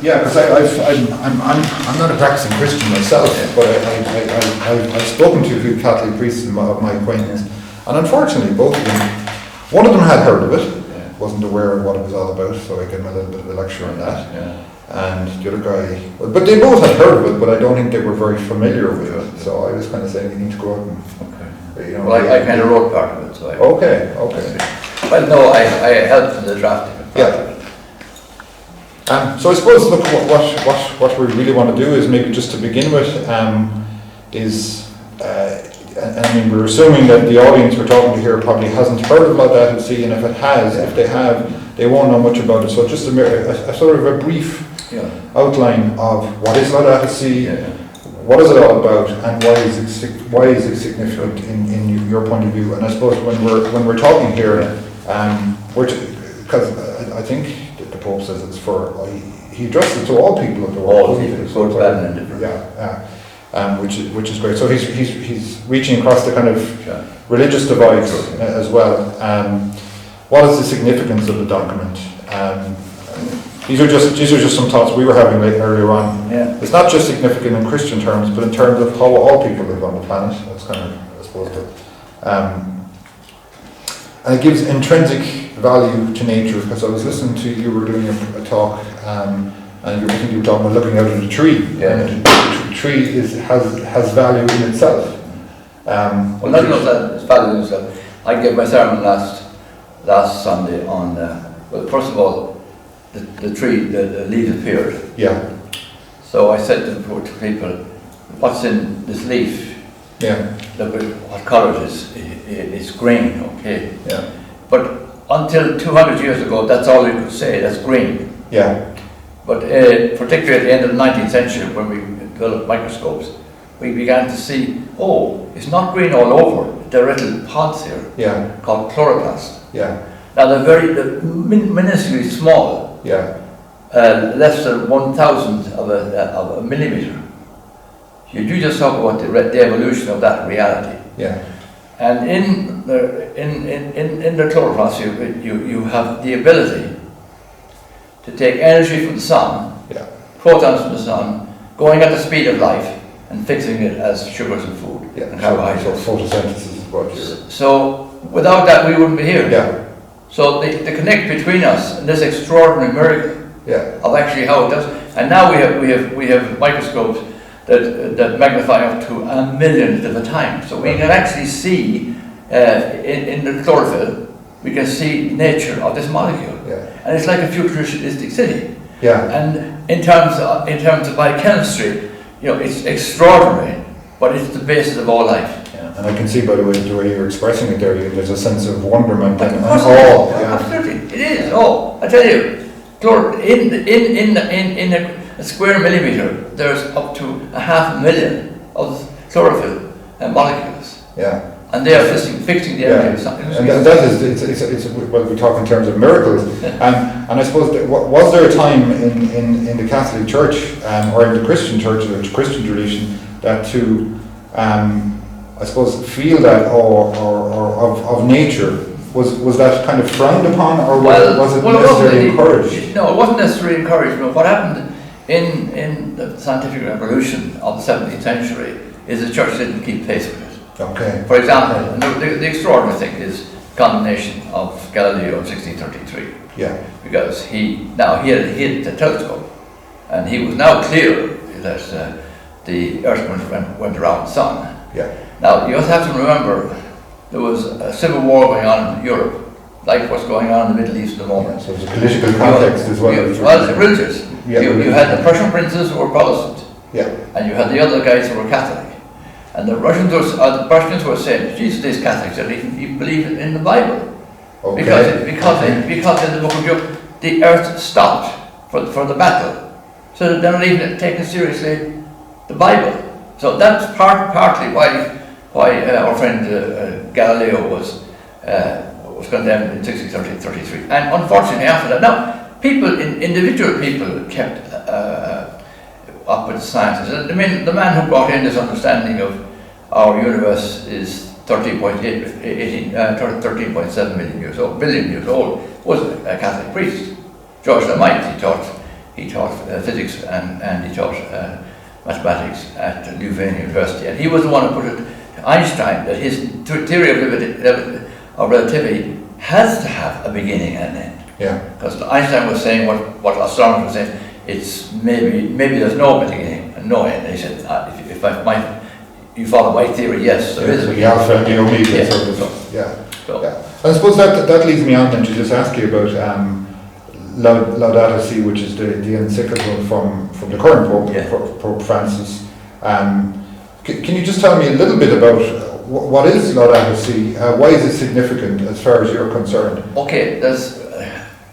Yeah, because I'm not a practicing Christian myself, but I've spoken to a few Catholic priests of my acquaintance, and unfortunately both of them, one of them had heard of it, wasn't aware of what it was all about, so I gave him a little bit of a lecture on that. And the other guy, but they both had heard of it, but I don't think they were very familiar with it. So I was kind of saying, you need to go out and, you know. Well, I kind of wrote part of it, so. Okay. Well, no, I helped in the drafting of part of it. So I suppose, look, what we really want to do is maybe just to begin with, I mean, we're assuming that the audience we're talking to here probably hasn't heard of Laudato Si, and if they have, they won't know much about it. So just a sort of a brief outline of what is Laudato Si, what is it all about, and why is it significant in your point of view? And I suppose when we're talking here, because I think the Pope says it's for, he addresses it to all people of the world. All people, good, bad, and indifferent. Which is great. So he's reaching across the kind of religious divide as well. What is the significance of the document? These are just some thoughts we were having earlier on. Yeah. It's not just significant in Christian terms, but in terms of how all people live on the planet. That's kind of, I suppose, and it gives intrinsic value to nature. Because I was listening to you were doing a talk, and I think you were talking about looking out at a tree. Yeah. And the tree has value in itself. Well, not just that, it's value in itself. I gave my sermon last Sunday on, well, first of all, the tree, the leaves appeared. Yeah. So I said to people, what's in this leaf? Yeah. Look at what colour it is. It's green, okay. Yeah. But until 200 years ago, that's all you could say, that's green. Yeah. But particularly at the end of the 19th century, when we developed microscopes, we began to see, it's not green all over. There are little pods here called chloroplasts. Yeah. Now they're minusculely small. Yeah. Less than 1,000th of a millimeter. You just talk about the evolution of that reality. Yeah. And in the chloroplast, you have the ability to take energy from the sun, photons from the sun, going at the speed of light, and fixing it as sugars and food and carbohydrates. So photosynthesis is what you're... So without that, we wouldn't be here. Yeah. So the connect between us and this extraordinary miracle of actually how it does. And now we have microscopes that magnify up to 1 millionth of a time. So we can actually see in the chlorophyll, we can see nature of this molecule. And it's like a futuristic city. And in terms of biochemistry, it's extraordinary, but it's the basis of all life. And I can see by the way you're expressing it there, there's a sense of wonderment and awe. Absolutely, it is. I tell you, in a square millimeter, there's up to 500,000 of chlorophyll molecules. And they are fixing the energy. And that is, well, we talk in terms of miracles. And I suppose, was there a time in the Catholic Church, or in the Christian Church, or the Christian tradition, that to, I suppose, feel that awe of nature, was that kind of frowned upon, or was it necessarily encouraged? No, it wasn't necessarily encouraged. But what happened in the scientific revolution of the 17th century is the Church didn't keep pace with it. Okay. For example, the extraordinary thing is condemnation of Galileo in 1633. Because he had the telescope, and he was now clear that the Earth went around the Sun. Now you have to remember there was a civil war going on in Europe, like what's going on in the Middle East at the moment. So there's a political context as well. Well, it's religious. You had the Prussian princes who were Protestant, and you had the other guys who were Catholic. And the Prussians were saying, Jesus, these Catholics don't even believe in the Bible. Because in the book of Job, the earth stopped for the battle. So they're not even taking seriously the Bible. So that's partly why our friend Galileo was condemned in 1633. And unfortunately after that, now individual people kept up with sciences. I mean, the man who brought in this understanding of our universe is 13.7 billion years old, was a Catholic priest. George the Mighty taught He taught physics and he taught mathematics at Louvain University. And he was the one who put it to Einstein that his theory of relativity has to have a beginning and an end. Yeah. Because Einstein was saying what astronomers were saying, it's maybe there's no beginning and no end. He said, if you follow my theory, yes, there is a beginning. The alpha and the omega. Yeah. Sort of, yeah. So. Yeah. I suppose that leads me on then to just ask you about Laudato Si, which is the encyclical from the current Pope, Pope Francis. Can you just tell me a little bit about what is Laudato Si? Why is it significant as far as you're concerned? Okay, there's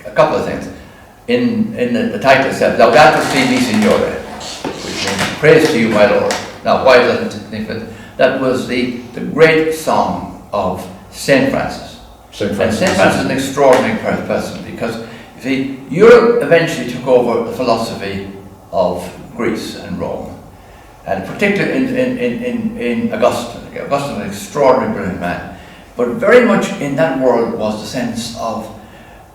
a couple of things. In the title itself, Laudato Si mi Signore, which means praise to you, my Lord. Now, why is that significant? That was the great song of St. Francis. St. Francis. And St. Francis is an extraordinary person because, you see, Europe eventually took over the philosophy of Greece and Rome. And particularly in Augustine. Augustine was an extraordinary, brilliant man. But very much in that world was the sense of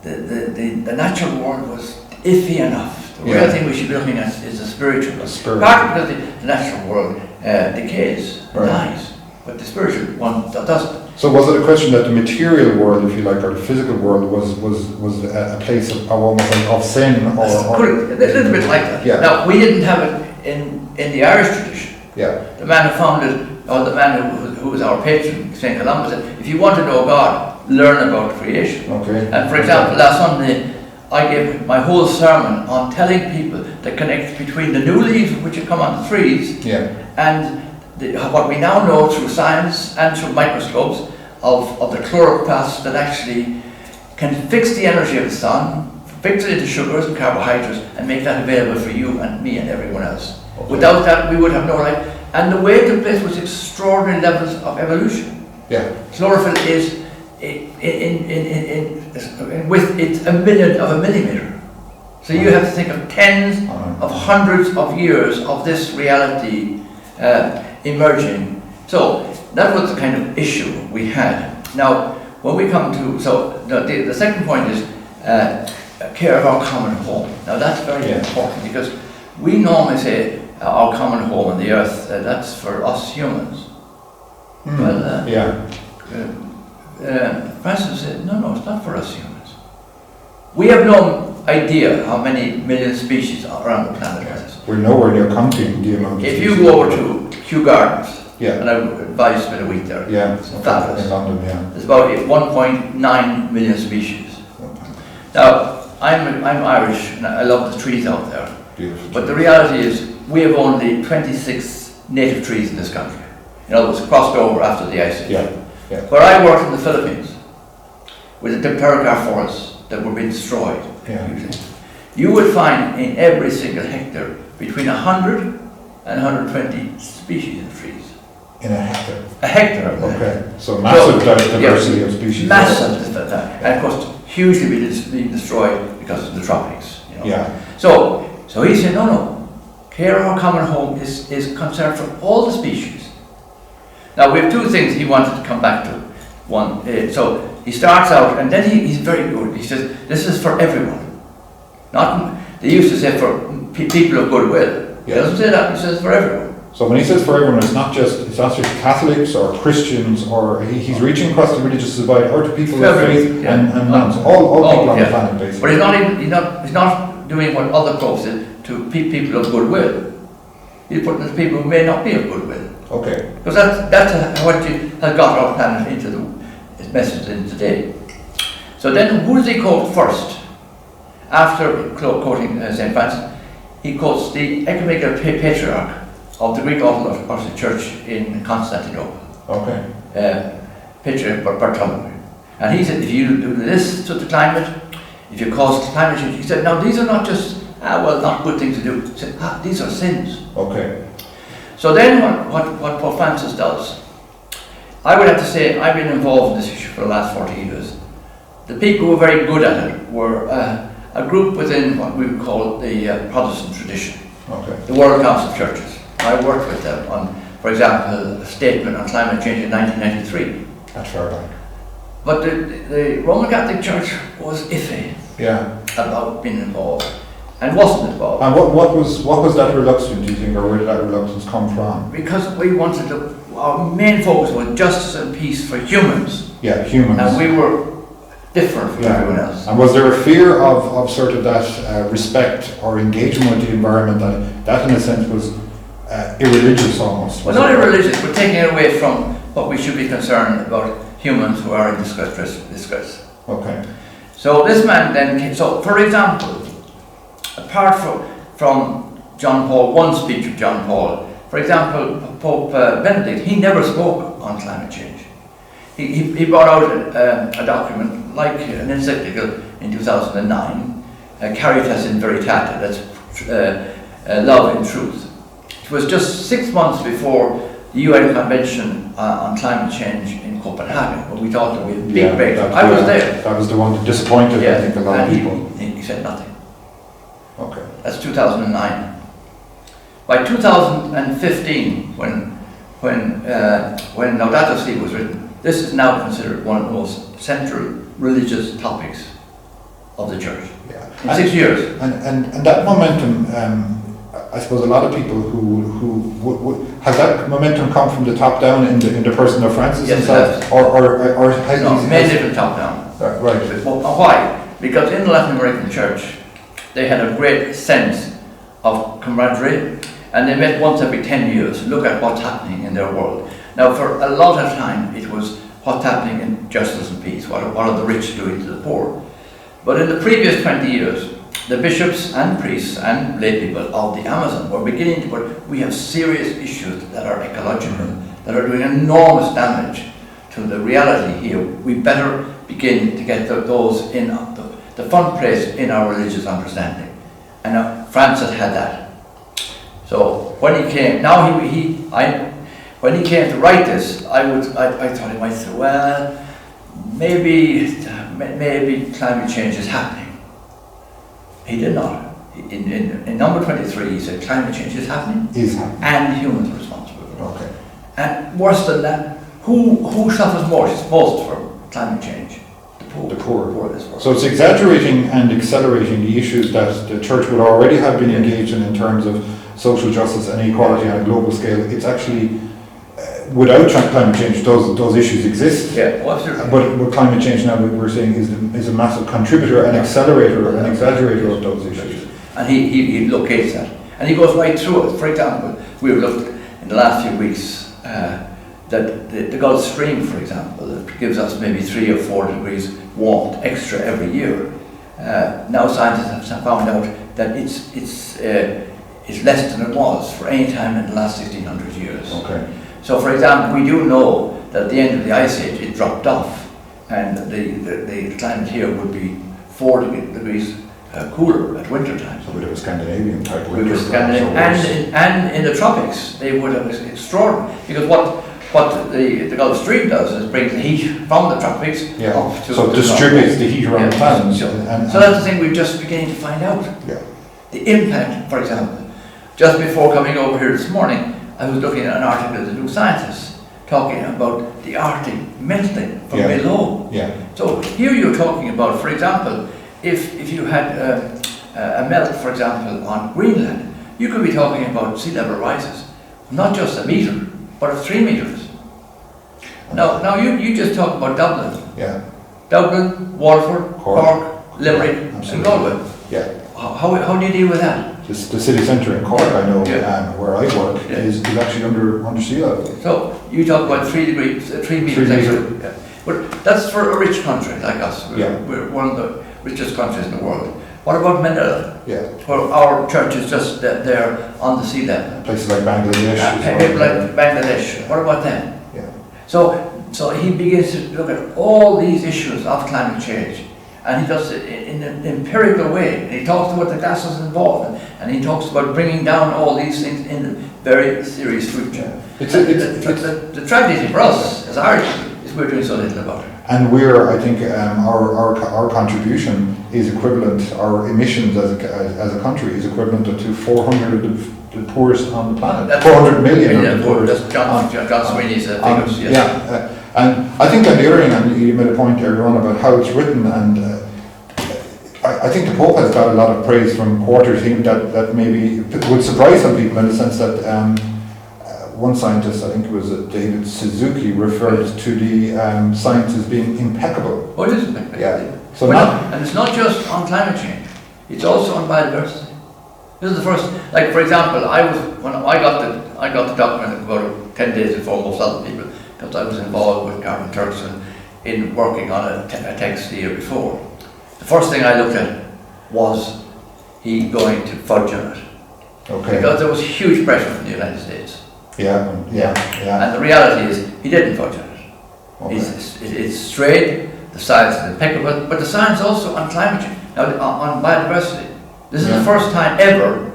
the natural world was iffy enough. The real thing we should be looking at is the spiritual. Partly because the natural world decays and dies, but the spiritual one doesn't. So was it a question that the material world, if you like, or the physical world was a place of almost of sin, or a little bit like that. Yeah. Now we didn't have it in the Irish tradition. Yeah. The man who founded, or the man who was our patron, St. Columbus, said, if you want to know God, learn about creation. Okay. And for example, last Sunday, I gave my whole sermon on telling people the connection between the new leaves which have come on the trees and what we now know through science and through microscopes of the chloroplasts that actually can fix the energy of the sun, fix it into sugars and carbohydrates, and make that available for you and me and everyone else. Okay. Without that, we would have no life. And the way it took place was extraordinary levels of evolution. Yeah. Chlorophyll is with it's a millionth of a millimeter. So you have to think of tens of hundreds of years of this reality emerging. So that was the kind of issue we had. Now, when we come to, the second point is care of our common home. Now that's very important because we normally say our common home on the earth, that's for us humans. Well, Francis said, no, it's not for us humans. We have no idea how many million species are on the planet Earth. We're nowhere near counting the amount of If you go over to Kew Gardens, and I would advise you spend a week there, it's fabulous. In London, There's about 1.9 million species. Now, I'm Irish and I love the trees out there. Beautiful. But the reality is we have only 26 native trees in this country. In other words, crossed over after the Ice Age. Where I worked in the Philippines, with the Dipterocar forests that were being destroyed, you would find in every single hectare between 100 and 120 species of trees. In a hectare? A hectare. Okay, so massive diversity of species. Massive, and of course hugely being destroyed because of the tropics. So he said, no, care of our common home is concerned for all the species. Now we have two things he wanted to come back to. One, so he starts out, and then he's very good. He says, this is for everyone. They used to say for people of goodwill. He doesn't say that, he says for everyone. So when he says for everyone, it's not just Catholics or Christians, or he's reaching across the religious divide, or to people of faith and nuns, all people on the planet basically. But he's not doing what other popes did to people of goodwill. He's putting the people who may not be of goodwill. Okay. Because that's what has got our planet into the message in today. So then who does he quote first? After quoting St. Francis, he quotes the ecumenical patriarch of the Greek Orthodox Church in Constantinople. Okay. Patriarch Bartholomew. And he said, if you do this to the climate, if you cause climate change, he said, now these are not just, not good things to do. He said, these are sins. Okay. So then what Pope Francis does, I would have to say I've been involved in this issue for the last 40 years. The people who were very good at it were a group within what we would call the Protestant tradition, the World Council of Churches. I worked with them on, for example, a statement on climate change in 1993. That's far back. But the Roman Catholic Church was iffy about being involved. and wasn't involved. And what was that reluctance, do you think, or where did that reluctance come from? Because we wanted to, our main focus was justice and peace for humans. Yeah, humans. And we were different from everyone else. And was there a fear of sort of that respect or engagement with the environment that in a sense was irreligious almost? Well, not irreligious, but taking it away from what we should be concerned about humans who are in distress. Okay. So this man then came, so for example, apart from John Paul, one speech of John Paul, for example, Pope Benedict, he never spoke on climate change. He brought out a document like an encyclical in 2009, Caritas in Veritate, that's love in truth. It was just 6 months before the UN Convention on Climate Change in Copenhagen, but we thought that we had a big breakthrough. I was there. That was the one that disappointed, I think, a lot of people. He said nothing. Okay. That's 2009. By 2015, when Laudato Si was written, this is now considered one of the most central religious topics of the church. Yeah. In 6 years. And that momentum, I suppose a lot of people who has that momentum come from the top down in the person of Francis himself, or has many different top down. Right. Why? Because in the Latin American church, they had a great sense of camaraderie, and they met once every 10 years to look at what's happening in their world. Now, for a lot of time, it was what's happening in justice and peace, what are the rich doing to the poor. But in the previous 20 years, the bishops and priests and lay people of the Amazon were beginning to put, we have serious issues that are ecological, that are doing enormous damage to the reality here. We better begin to get those in the front place in our religious understanding. And Francis had that. So when he came, when he came to write this, I thought he might say, well, maybe climate change is happening. He did not. In number 23, he said climate change is happening, and humans are responsible. Okay. And worse than that, who suffers most from climate change? The poor of this world. So it's exaggerating and accelerating the issues that the church would already have been engaged in terms of social justice and equality on a global scale. It's actually, without climate change, those issues exist. Yeah, well, absolutely. But climate change now, we're saying, is a massive contributor and accelerator and exaggerator of those issues. And he locates that. And he goes right through it. For example, we've looked in the last few weeks that the Gulf Stream, for example, that gives us maybe 3 or 4 degrees warmth extra every year. Now scientists have found out that it's less than it was for any time in the last 1600 years. Okay. So, for example, we do know that at the end of the Ice Age it dropped off, and the climate here would be 4 degrees cooler at winter time. So we have a Scandinavian type winter. And in the tropics they would have extraordinary, because what the Gulf Stream does is brings the heat from the tropics up to so it distributes the heat around the planet. So that's the thing we're just beginning to find out. Yeah. The impact, for example, just before coming over here this morning, I was looking at an article in the New Scientist talking about the Arctic melting from below. Yeah. So here you're talking about, for example, if you had a melt, for example, on Greenland, you could be talking about sea level rises, not just a metre, but of 3 metres. Now you just talk about Dublin. Yeah. Dublin, Waterford, Cork, Limerick, and Galway. Yeah. How do you deal with that? The city centre in Cork, I know, where I work, is actually under sea level. So you talk about 3 metres extra. But that's for a rich country like us. We're one of the richest countries in the world. What about Manila? Yeah. Where our church is just there on the sea level. Places like Bangladesh. Bangladesh. What about them? Yeah. So he begins to look at all these issues of climate change, and he does it in an empirical way. And he talks about the gases involved, and he talks about bringing down all these things in a very serious future. The tragedy for us as Irish is we're doing so little about it. And I think our contribution is equivalent, our emissions as a country is equivalent to 400 of the poorest on the planet. That's 400 million of the poorest. That's John Sweeney's figures, yes. Yeah, and I think on the other hand, you made a point earlier on about how it's written, and I think the Pope has got a lot of praise from quarters that maybe would surprise some people, in the sense that one scientist, I think it was David Suzuki, referred to the science as being impeccable. Oh, it is impeccable. Yeah. So and it's not just on climate change; it's also on biodiversity. This is the first. Like, for example, when I got the document about 10 days before most other people, because I was involved with Garvin Turkson in working on a text the year before. The first thing I looked at was he going to fudge on it. Okay. Because there was huge pressure from the United States. Yeah. And the reality is, he didn't fudge on it. Okay. It's straight, the science is impeccable, but the science also on climate change, now on biodiversity. This is the first time ever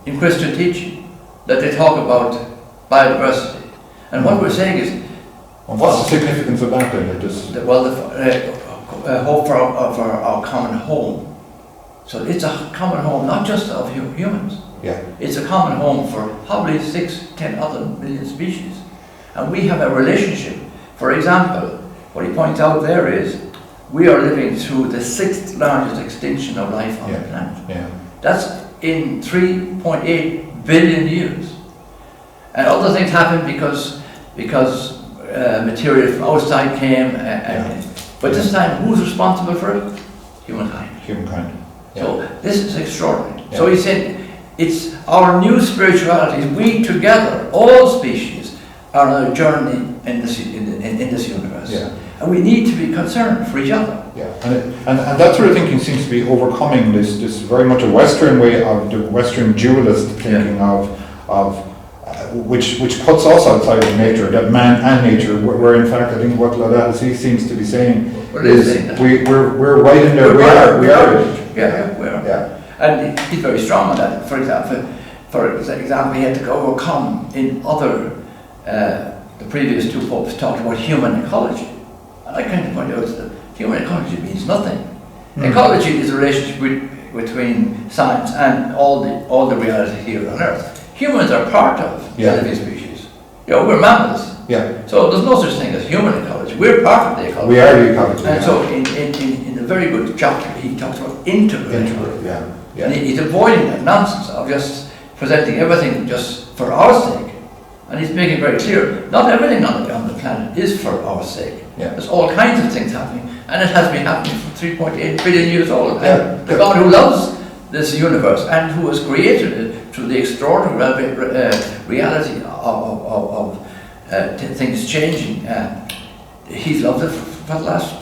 in Christian teaching that they talk about biodiversity. And what we're saying is... Well, what's the significance of that then? Hope for our common home. So it's a common home, not just of humans. Yeah. It's a common home for probably 6-10 other million species. And we have a relationship. For example, what he points out there is, we are living through the 6th largest extinction of life on the planet. Yeah. That's in 3.8 billion years. And other things happen because material from outside came. But this time, who's responsible for it? Humankind. Yeah. So this is extraordinary. Yeah. So he said, it's our new spirituality. We together, all species, are on a journey in this universe. Yeah. And we need to be concerned for each other. Yeah, and that sort of thinking seems to be overcoming this very much a Western way of the Western dualist thinking of which puts us outside of nature, that man and nature, where in fact I think what Laudato Si seems to be saying is we're right in there. We are in nature. Yeah, we are. Yeah. And he's very strong on that. For example, he had to overcome in other the previous two popes talked about human ecology. And I kind of point out that human ecology means nothing. Ecology is a relationship between science and all the reality here on Earth. Humans are part of the living species. We're mammals. Yeah. So there's no such thing as human ecology. We're part of the ecology. We are the ecology. And so in a very good chapter, he talks about integral. Yeah. And he's avoiding that nonsense of just presenting everything just for our sake. And he's making it very clear, not everything on the planet is for our sake. Yeah. There's all kinds of things happening, and it has been happening for 3.8 billion years old. And the God who loves this universe and who has created it through the extraordinary reality of things changing, he's loved it for the last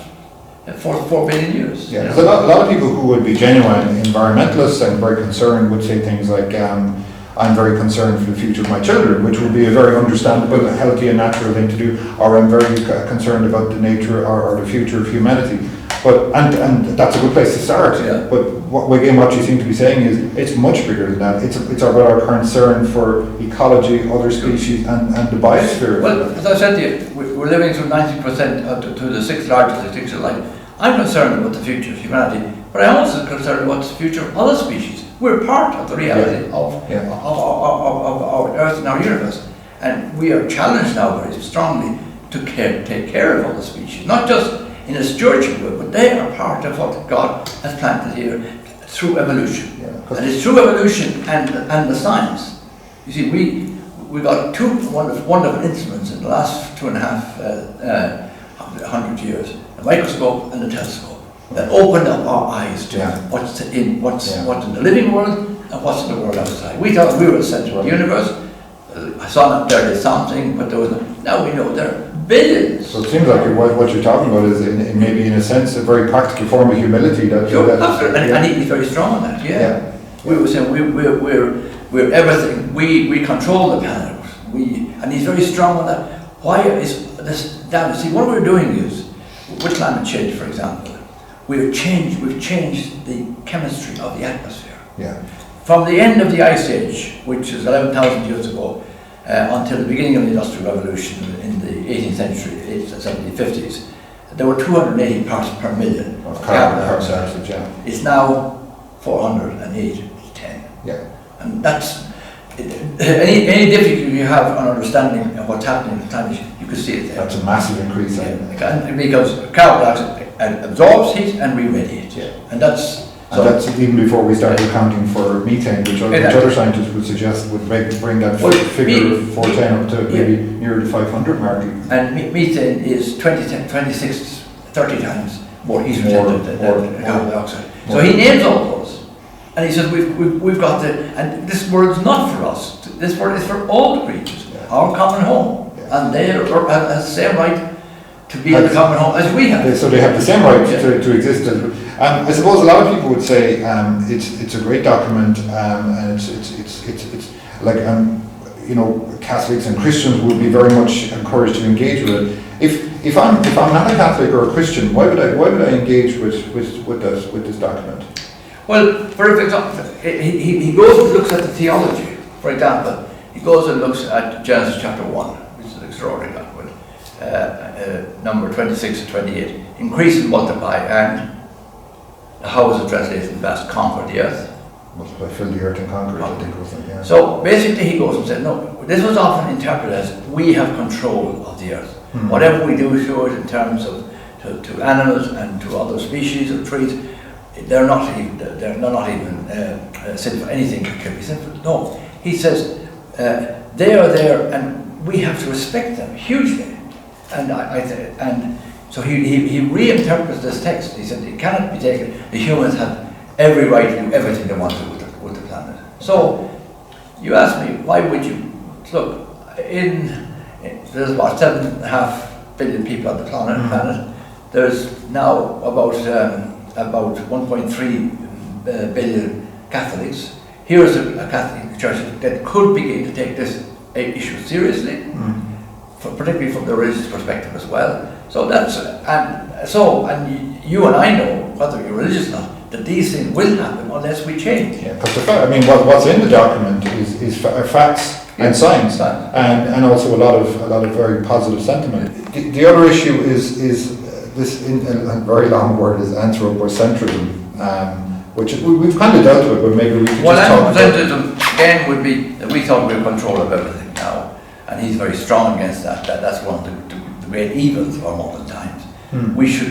4 billion years. Yeah, there's a lot of people who would be genuine environmentalists and very concerned would say things like, I'm very concerned for the future of my children, which would be a very understandable, healthy and natural thing to do, or I'm very concerned about the nature or the future of humanity. But and that's a good place to start. Yeah. But what you seem to be saying is it's much bigger than that. It's about our concern for ecology, other species, and the biosphere. Well, as I said to you, we're living through 90% to the 6th largest extinction of life. I'm concerned about the future of humanity, but I'm also concerned about the future of other species. We're part of the reality of our Earth and our universe, and we are challenged now very strongly to take care of all the species, not just in a spiritual way, but they are part of what God has planted here through evolution. Yeah, and it's through evolution and the science. You see, we got two wonderful instruments in the last 2.5 years, the microscope and the telescope, that opened up our eyes to what's in the living world and what's in the world outside. We thought we were the center of the universe. I saw there is something, but there was no. Now we know there are billions. So it seems like what you're talking about is maybe in a sense a very practical form of humility. And he's very strong on that. Yeah. We were saying we're everything. We control the planet. And he's very strong on that. Why is this down? See, what we're doing is with climate change, for example, we've changed the chemistry of the atmosphere. Yeah. From the end of the Ice Age, which is 11,000 years ago, until the beginning of the Industrial Revolution in the 18th century, 1750s, there were 280 parts per million of carbon dioxide. It's now 408 to 10. Yeah. And that's any difficulty you have on understanding of what's happening in climate change, you can see it there. That's a massive increase. Because carbon dioxide absorbs heat and we radiate. Yeah. And that's And that's even before we start accounting for methane, which other scientists would suggest would bring that figure of 410 up to maybe near the 500 mark. And methane is 26, 30 times more heat retentive than carbon dioxide. So he names all those. And he says, we've got and this world's not for us. This world is for all creatures, our common home. And they have the same right to be in the common home as we have. So they have the same right to exist. I suppose a lot of people would say it's a great document, and it's like Catholics and Christians would be very much encouraged to engage with it. If I'm not a Catholic or a Christian, why would I engage with this document? Well, for example, he goes and looks at the theology. For example, he goes and looks at Genesis chapter 1, which is an extraordinary document, number 26 and 28. Increase and multiply, and how is it translated in the past? Conquer the earth. Multiply, fill the earth and conquer it, I think it was like, yeah. So basically he goes and said, no, this was often interpreted as we have control of the earth. Mm-hmm. Whatever we do to it in terms of to animals and to other species of trees, they're not even sinful. Anything can be sinful. No, he says they are there, and we have to respect them hugely. And so he reinterprets this text. He said it cannot be taken. The humans have every right to do everything they want to with the planet. So you ask me, why would you look? There's about 7.5 billion people on the planet. There's now about 1.3 billion Catholics. Here's a Catholic church that could begin to take this issue seriously, particularly from the religious perspective as well. So and you and I know, whether you're religious or not, that these things will happen unless we change. Yeah, because what's in the document is facts and science, and also a lot of very positive sentiment. The other issue is this, in a very long word, is anthropocentrism, which we've kind of dealt with, but maybe we could just talk about. Anthropocentrism again would be that we thought we were in control of everything now, and he's very strong against that. That's one of the great evils of our modern times. We should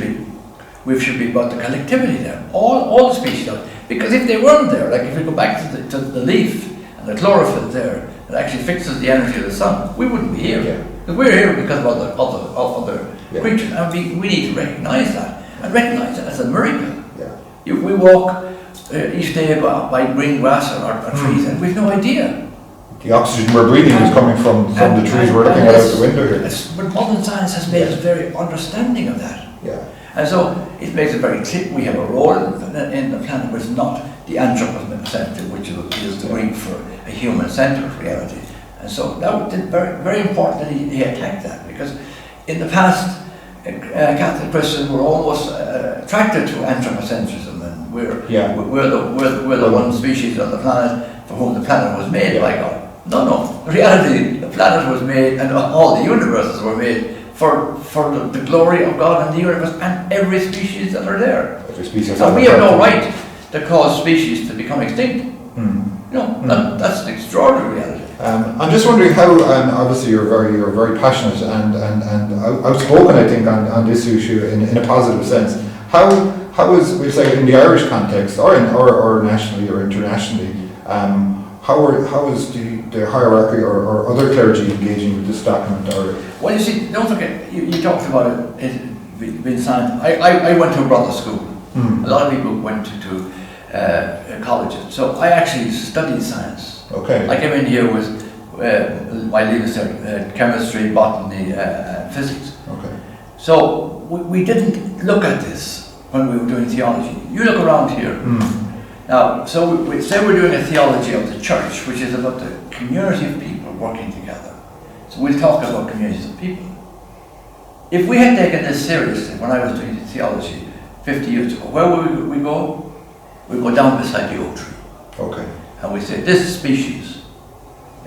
be about the collectivity there, all the species of it. Because if they weren't there, like if we go back to the leaf and the chlorophyll there, it actually fixes the energy of the sun, we wouldn't be here. Yeah. Because we're here because of other creatures, and we need to recognise that, and recognise it as a miracle. Yeah. We walk each day by green grass or trees, and we've no idea. The oxygen we're breathing is coming from the trees we're looking at out the window here. But modern science has made us very understanding of that. Yeah. And so it makes it very clear we have a role in the planet which is not the anthropocentric, which is the Greek for a human-centered reality. And so that was very, very important that he attacked that, because in the past, Catholic Christians were almost attracted to anthropocentrism, and we're the one species on the planet for whom the planet was made by God. No. In reality, the planet was made, and all the universes were made for the glory of God and the universe and every species that are there. Every species. And we have no right to cause species to become extinct. That's an extraordinary reality. I'm just wondering how, obviously you're very passionate and outspoken, I think, on this issue in a positive sense. How is, we say, in the Irish context, or nationally or internationally, how is the hierarchy or other clergy engaging with this document? Well, you see, don't forget, you talked about it being science. I went to a brother school. A lot of people went to colleges. So I actually studied science. Okay. I came in here with my leaving cert, chemistry, botany, physics. Okay. So we didn't look at this when we were doing theology. You look around here. Now, so we say we're doing a theology of the church, which is about the community of people working together. So we'll talk about communities of people. If we had taken this seriously when I was doing theology 50 years ago, where would we go? We'd go down beside the oak tree. Okay. And we say, this species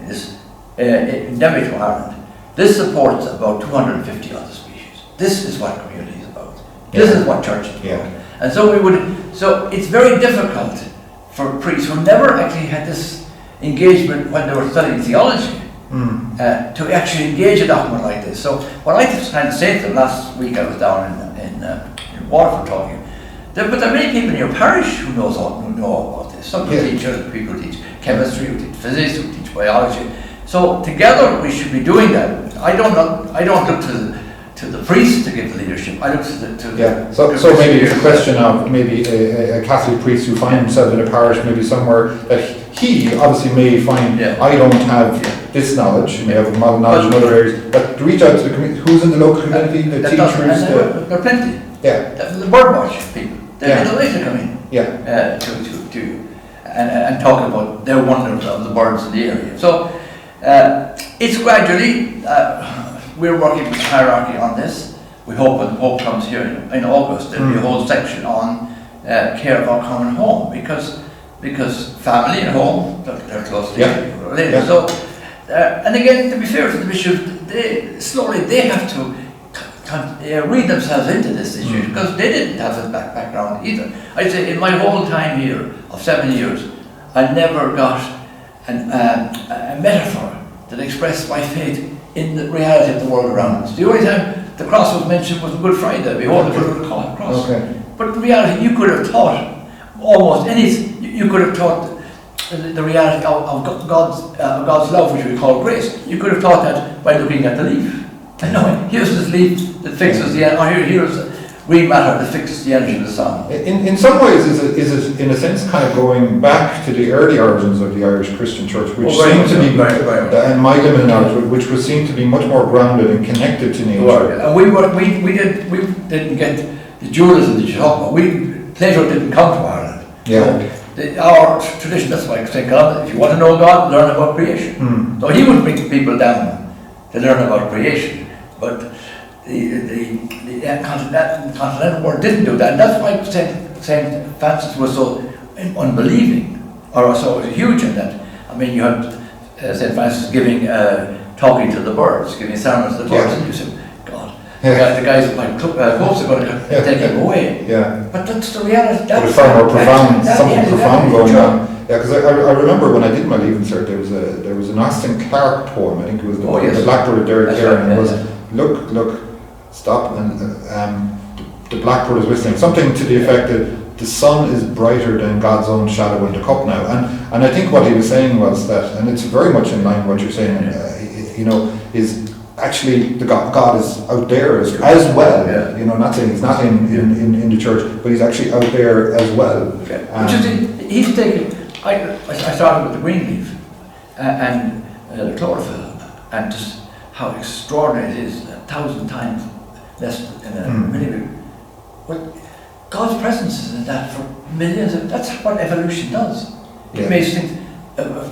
is endemic to Ireland. This supports about 250 other species. This is what community is about. This is what church is about. And so it's very difficult for priests who never actually had this engagement when they were studying theology to actually engage a document like this. So what I just kind of say to them last week, I was down in Waterford talking, But there are many people in your parish who know about this. Some teachers, people teach chemistry, who teach physics, who teach biology. So together we should be doing that. I don't look to the priest to give the leadership. I look to So maybe it's a question of maybe a Catholic priest who finds himself in a parish, maybe somewhere that he obviously may find I don't have this knowledge. He may have model knowledge in other areas, but to reach out to the community, who's in the local community, the teachers. There are plenty. Yeah. The birdwatch people. They're delighted to come in. Yeah. To and talk about their wonder of the birds in the area. So it's gradually. We're working with hierarchy on this. We hope when the Pope comes here in August, there'll be a whole section on care of our common home, because family and home, they're closely related. Yeah. So, and again, to be fair to the bishops, they have to read themselves into this issue, because they didn't have this background either. I'd say in my whole time here of 7 years, I never got a metaphor that expressed my faith in the reality of the world around us. The only time the cross was mentioned was on Good Friday. Behold, the fruit of the cross. Okay. But in reality, you could have taught almost anything. You could have taught the reality of God's love, which we call grace. You could have taught that by looking at the leaf. And knowing, here's this leaf that fixes the energy, here's green matter that fixes the energy of the sun. In some ways, is it in a sense kind of going back to the early origins of the Irish Christian Church, which seemed to be, and my limited knowledge, which was seemed to be much more grounded and connected to nature. And we didn't get the dualism that you talk about. Plato didn't come to Ireland. Yeah. So our tradition, that's why I say God, if you want to know God, learn about creation. So he would bring people down to learn about creation. But the continental world didn't do that, and that's why Saint Francis was so unbelieving, or so huge in that. I mean, you had Saint Francis talking to the birds, giving sermons to the birds, and you said, God, the guys at my hopes are going to take him away. Yeah. But that's the reality. That's far more profound, something profound going on. Yeah, because I remember when I did my leaving cert, there was an Austin Clarke poem. I think it was the Blackbird of Derek Derry, and it was look, stop, and the blackbird is whistling. Something to the effect that the sun is brighter than God's own shadow in the cup now. And I think what he was saying was that, and it's very much in line with what you're saying, is actually the God is out there as well. Yeah. Not saying he's not in the church, but he's actually out there as well. Okay. He's taking. I started with the green leaf and the chlorophyll, and just how extraordinary it is, 1,000 times less in a millimeter. But God's presence is in that for millions that's what evolution does. It makes things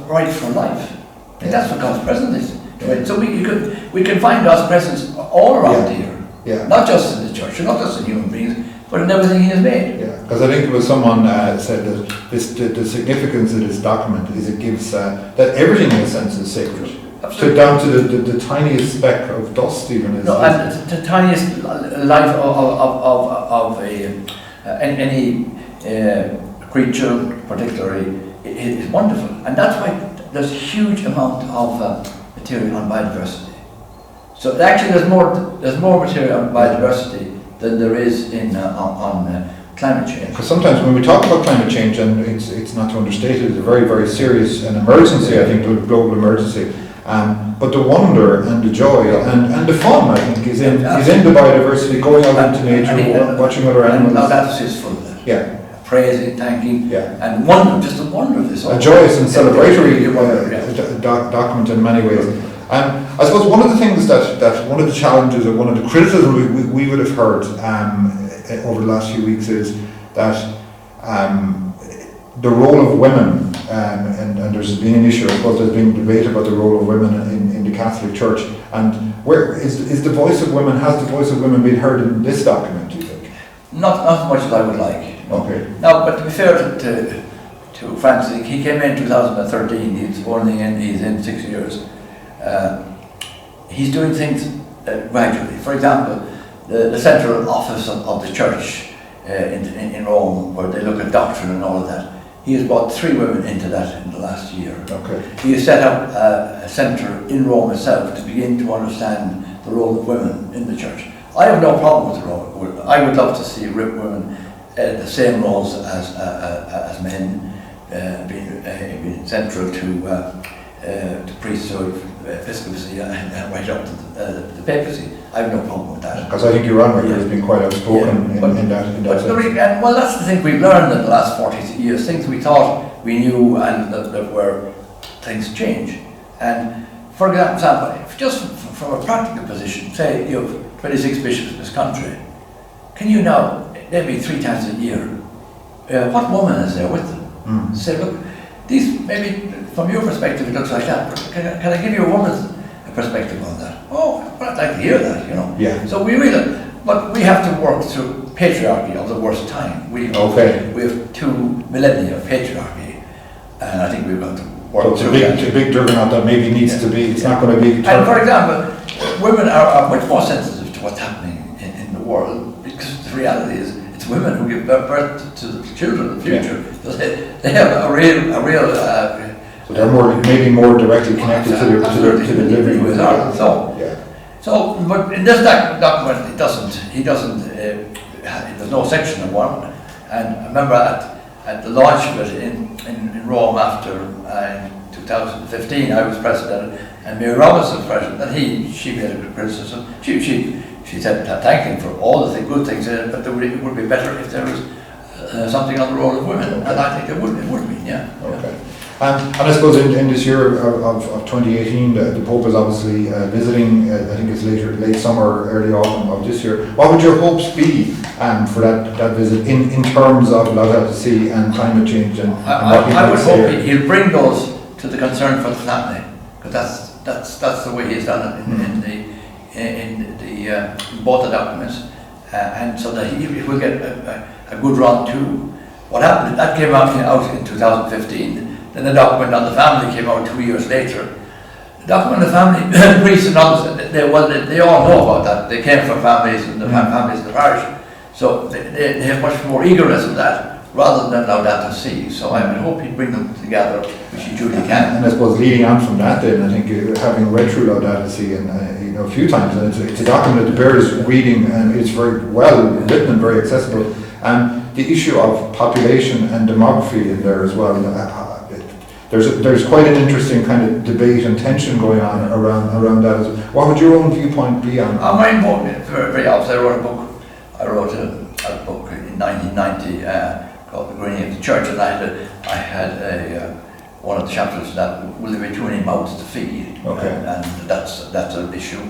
right for life. And that's what God's presence is. Right? So we can find God's presence all around here. Yeah. Not just in the church, not just in human beings, but in everything he has made. Yeah, because I think it was someone said that the significance of this document is it gives that everything in a sense is sacred. So down to the tiniest speck of dust even is. And the tiniest life of any creature particularly is wonderful. And that's why there's a huge amount of material on biodiversity. So actually there's more material on biodiversity than there is on climate change. Because sometimes when we talk about climate change, and it's not to understate it, it's a very, very serious an emergency, I think, a global emergency. But the wonder and the joy and the fun, I think, is in the biodiversity, going out into nature, watching other animals. Laudato Si is full of that. Yeah. Praising, thanking, and wonder, just the wonder of this. A joyous and celebratory document in many ways. I suppose one of the things that one of the challenges or one of the criticisms we would have heard over the last few weeks is that the role of women, and there's been an issue, I suppose there's been debate about the role of women in the Catholic Church, and where is the voice of women, has the voice of women been heard in this document, do you think? Not as much as I would like. Okay. Now, but to be fair to Francis, he came in 2013, he's in 6 years. He's doing things gradually. For example, the central office of the church in Rome, where they look at doctrine and all of that, he has brought 3 women into that in the last year. Okay. He has set up a centre in Rome itself to begin to understand the role of women in the church. I have no problem with the role of women. I would love to see women the same roles as men, being central to priesthood, episcopacy, and right up to the papacy. I have no problem with that. Because I think your record has been quite outspoken in that sense. Well, that's the thing we've learned in the last 40 years. Things we thought we knew and that were things change. And for example, if just from a practical position, say you have 26 bishops in this country, can you now, maybe 3 times a year, what woman is there with them? Say, look, these, maybe from your perspective it looks like that, but can I give you a woman's perspective on that? Oh, well, I'd like to hear that, you know. Yeah. So we really, but we have to work through patriarchy of the worst time. We have 2 millennia of patriarchy, and I think we've got to work through that. It's a big juggernaut that maybe needs to be, it's not going to be... And for example, women are much more sensitive to what's happening in the world, because the reality is it's women who give birth to the children in the future. Yeah. So they have a real so they're maybe more directly connected to the living with Ireland. So, but in this document, there's no section on one. And I remember at the launch of it in Rome after in 2015, I was president, and Mary Robinson was president, and she made a good criticism. She said thank him for all the good things in it, but it would be better if there was something on the role of women, and I think it would be, yeah. Okay. And I suppose in this year of 2018, the Pope is obviously visiting, I think it's late summer, early autumn of this year. What would your hopes be for that visit in terms of Laudato Si and climate change? And I would hope he'll bring those to the concern for the family, because that's the way he's done it in both the documents, and so that he will get a good run too. What happened? That came out in 2015. Then the document on the family came out 2 years later. The document on the family, priests and others, they all know about that. They came from families and the families in the parish. So they have much more eagerness in that rather than Laudato Si. So I would hope he'd bring them together, which he truly can. And I suppose leading on from that then, I think having read through Laudato Si and a few times, and it's a document that bears reading, and it's very well written and very accessible. And the issue of population and demography in there as well. There's quite an interesting kind of debate and tension going on around that. What would your own viewpoint be on? My viewpoint, very obvious. I wrote a book in 1990 called The Greening of the Church, and I had one of the chapters that will there be too many mouths to feed, and that's an issue.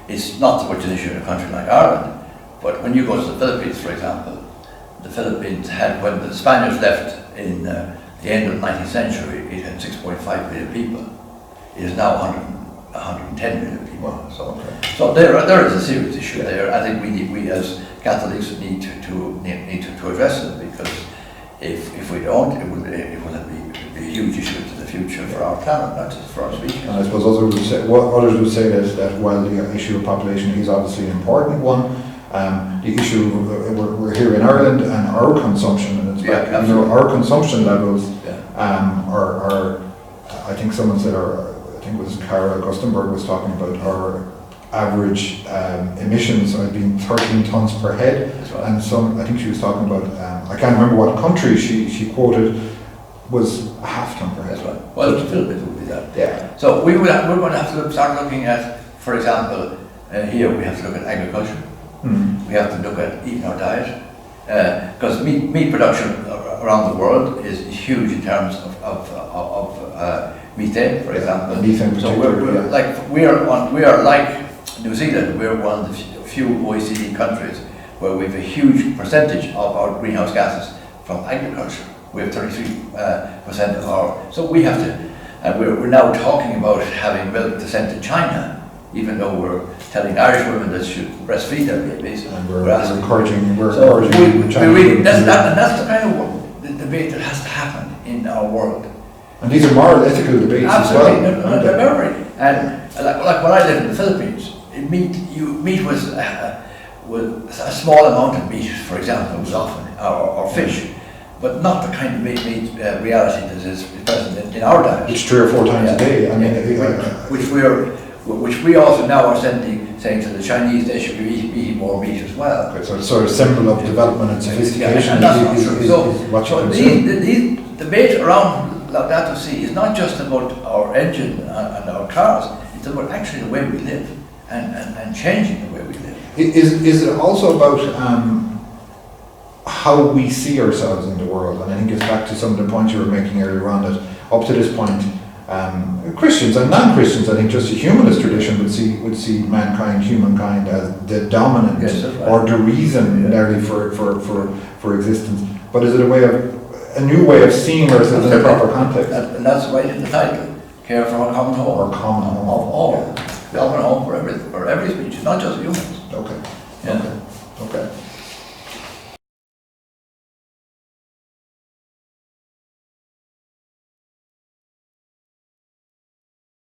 It's not so much an issue in a country like Ireland, but when you go to the Philippines, for example, the Philippines had, when the Spaniards left in the end of the 19th century, it had 6.5 million people. It is now 110 million people. Wow. So there is a serious issue there. I think we as Catholics need to address it, because if we don't, it will be a huge issue to the future for our planet, not just for our species. And I suppose others would say that while the issue of population is obviously an important one, the issue we're here in Ireland and our consumption, and it's our consumption levels are, I think someone said, I think it was Cara Gustenberg was talking about our average emissions are being 13 tons per head, and I think she was talking about, I can't remember what country she quoted, was a half ton per head. That's right. Well, the Philippines would be that. Yeah. So we're going to have to start looking at, for example, here we have to look at agriculture. We have to look at eating our diet, because meat production around the world is huge in terms of methane, for example. Methane, so we are like New Zealand. We're one of the few OECD countries where we have a huge percentage of our greenhouse gases from agriculture. We have 33% of our. So we have to, and we're now talking about having milk to send to China, even though we're telling Irish women that should breastfeed their babies. And we're encouraging China. That's the kind of the debate that has to happen in our world. And these are moral, ethical debates as well. Absolutely. And like when I lived in the Philippines, meat was a small amount of meat, for example, was often, or fish, but not the kind of meat reality that is present in our diet. It's 3 or 4 times a day. I mean, which we're which we also now are saying to the Chinese they should be eating more meat as well. Okay, so it's sort of symbol of development and sophistication And that's not true. is what So you these debate around Laudato Si is not just about our engine and our cars, it's about actually the way we live and changing the way we live. Is it also about how we see ourselves in the world? And I think it's back to some of the points you were making earlier on, that up to this point, Christians and non-Christians, I think just a humanist tradition would see mankind, humankind, as the dominant or the reason nearly for existence. But is it a new way of seeing ourselves in a proper context? And that's right in the title, Care for Our Common Home. Or common home. Of all. Common home for every species, not just humans. Okay.